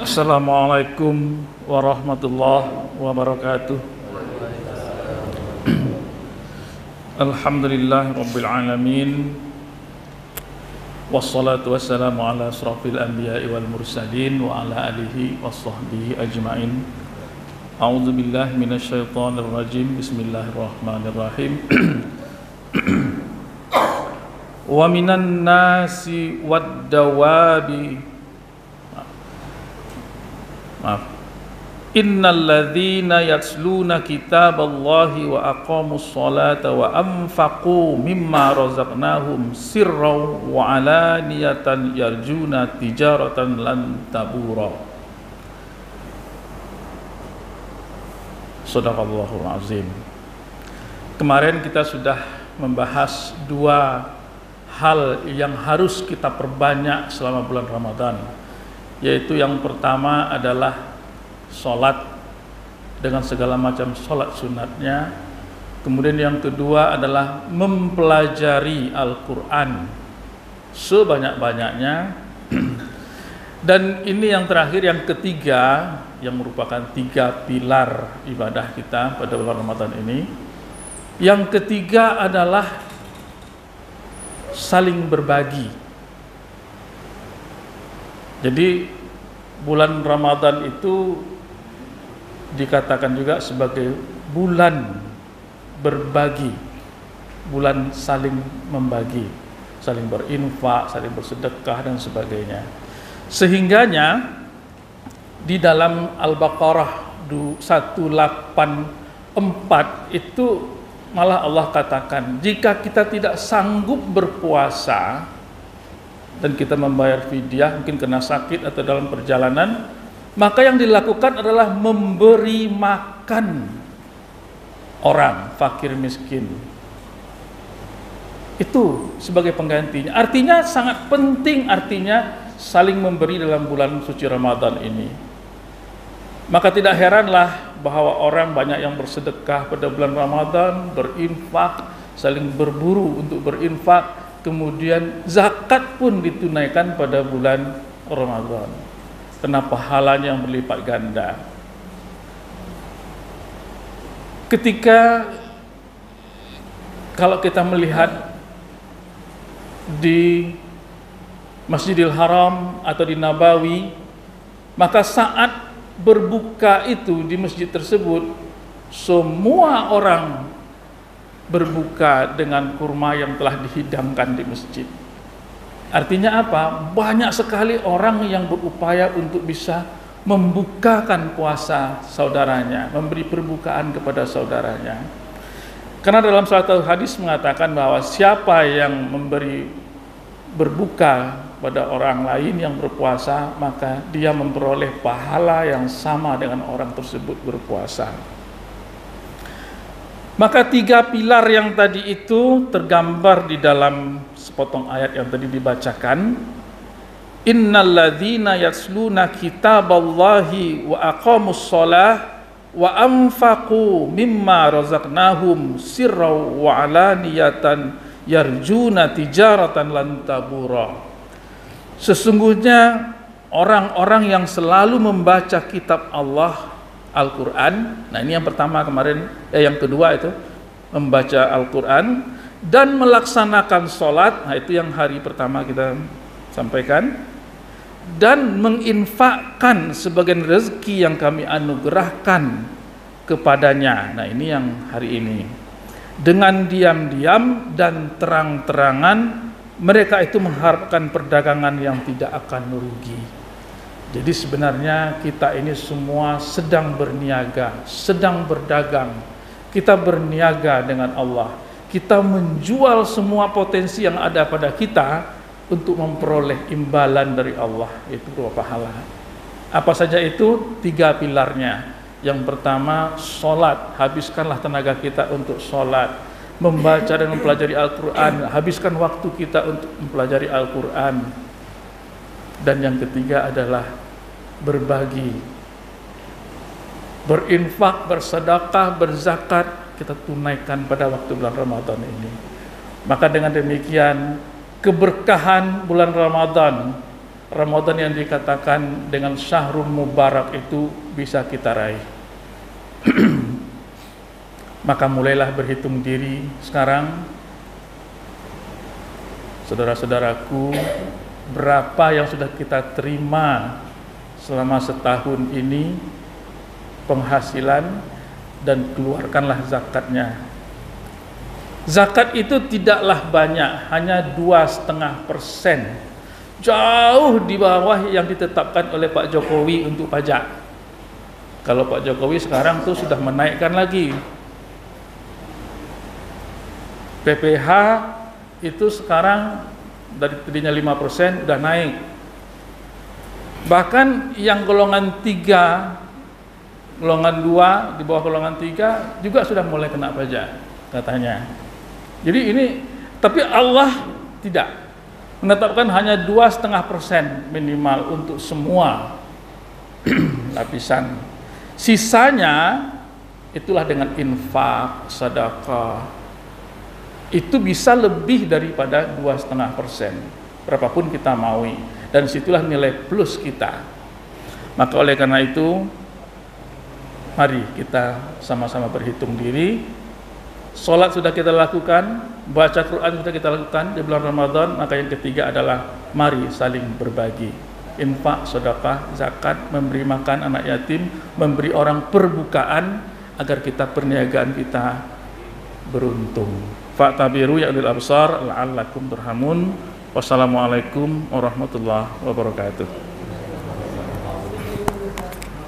Assalamualaikum warahmatullahi wabarakatuh. Alhamdulillah rabbil alamin. Wassalatu wassalamu ala asrafil anbiya'i wal mursalin wa ala alihi wassahbihi ajma'in. A'udzu billahi minasyaitonir rajim. Bismillahirrahmanirrahim. Wa minan nasi wad dawabi Innal ladzina yatluna kitaballahi wa aqamus salata wa anfaqu mimma razaqnahum sirran wa alaniyatan yarjuna tijaratan lan tabura. Shadaqallahul azim. Kemarin kita sudah membahas dua hal yang harus kita perbanyak selama bulan Ramadan, yaitu yang pertama adalah sholat dengan segala macam sholat sunatnya. Kemudian yang kedua adalah mempelajari Al-Quran sebanyak-banyaknya. Dan ini yang terakhir, yang ketiga, yang merupakan tiga pilar ibadah kita pada bulan Ramadan ini. Yang ketiga adalah saling berbagi. Jadi bulan Ramadan itu dikatakan juga sebagai bulan berbagi, bulan saling membagi, saling berinfak, saling bersedekah dan sebagainya. Sehingganya di dalam Al-Baqarah 184 itu malah Allah katakan, jika kita tidak sanggup berpuasa dan kita membayar fidyah, mungkin kena sakit atau dalam perjalanan, maka yang dilakukan adalah memberi makan orang fakir miskin. Itu sebagai penggantinya. Artinya sangat penting, artinya saling memberi dalam bulan suci Ramadan ini. Maka tidak heranlah bahwa orang banyak yang bersedekah pada bulan Ramadan, berinfak, saling berburu untuk berinfak. Kemudian zakat pun ditunaikan pada bulan Ramadan, karena pahalanya yang berlipat ganda. Ketika kalau kita melihat di Masjidil Haram atau di Nabawi, maka saat berbuka itu di masjid tersebut, semua orang berbuka dengan kurma yang telah dihidangkan di masjid. Artinya apa? Banyak sekali orang yang berupaya untuk bisa membukakan puasa saudaranya, memberi perbukaan kepada saudaranya. Karena dalam suatu hadis mengatakan bahwa siapa yang memberi berbuka pada orang lain yang berpuasa, maka dia memperoleh pahala yang sama dengan orang tersebut berpuasa. Maka tiga pilar yang tadi itu tergambar di dalam sepotong ayat yang tadi dibacakan. Innal ladzina yatluna kitaballahi wa aqamus shalah wa anfaqu mimma razaqnahum sirran wa alaniyatan yarjuna tijaratan lan tabura. Sesungguhnya orang-orang yang selalu membaca kitab Allah, Al-Quran. Nah ini yang pertama kemarin, yang kedua itu membaca Al-Quran dan melaksanakan sholat. Nah itu yang hari pertama kita sampaikan. Dan menginfakkan sebagian rezeki yang kami anugerahkan kepadanya. Nah ini yang hari ini. Dengan diam-diam dan terang-terangan mereka itu mengharapkan perdagangan yang tidak akan merugi. Jadi sebenarnya kita ini semua sedang berniaga, sedang berdagang. Kita berniaga dengan Allah. Kita menjual semua potensi yang ada pada kita untuk memperoleh imbalan dari Allah, yaitu berupa pahala. Apa saja itu? Tiga pilarnya. Yang pertama, sholat. Habiskanlah tenaga kita untuk sholat. Membaca dan mempelajari Al-Quran. Habiskan waktu kita untuk mempelajari Al-Quran. Dan yang ketiga adalah berbagi, berinfak, bersedekah, berzakat, kita tunaikan pada waktu bulan Ramadan ini. Maka dengan demikian keberkahan bulan Ramadan Ramadan yang dikatakan dengan syahrul mubarak itu bisa kita raih. Maka mulailah berhitung diri sekarang, saudara-saudaraku, berapa yang sudah kita terima selama setahun ini penghasilan, dan keluarkanlah zakatnya. Zakat itu tidaklah banyak, hanya 2,5%, jauh di bawah yang ditetapkan oleh Pak Jokowi untuk pajak. Kalau Pak Jokowi sekarang tuh sudah menaikkan lagi. PPh itu sekarang dari tadinya 5% udah naik. Bahkan yang golongan 3, golongan 2, di bawah golongan 3 juga sudah mulai kena pajak katanya. Jadi ini, tapi Allah tidak menetapkan hanya 2,5% minimal untuk semua lapisan. Sisanya itulah dengan infak, sedekah. Itu bisa lebih daripada 2,5%, berapapun kita maui, dan situlah nilai plus kita. Maka oleh karena itu, mari kita sama-sama berhitung diri. Sholat sudah kita lakukan, baca Quran sudah kita lakukan di bulan Ramadan. Maka yang ketiga adalah mari saling berbagi, infak, sedekah, zakat, memberi makan anak yatim, memberi orang perbukaan, agar kita perniagaan kita beruntung. Fa'tabiru ya ulil absar la'allakum turhamun. Wassalamualaikum warahmatullahi wabarakatuh.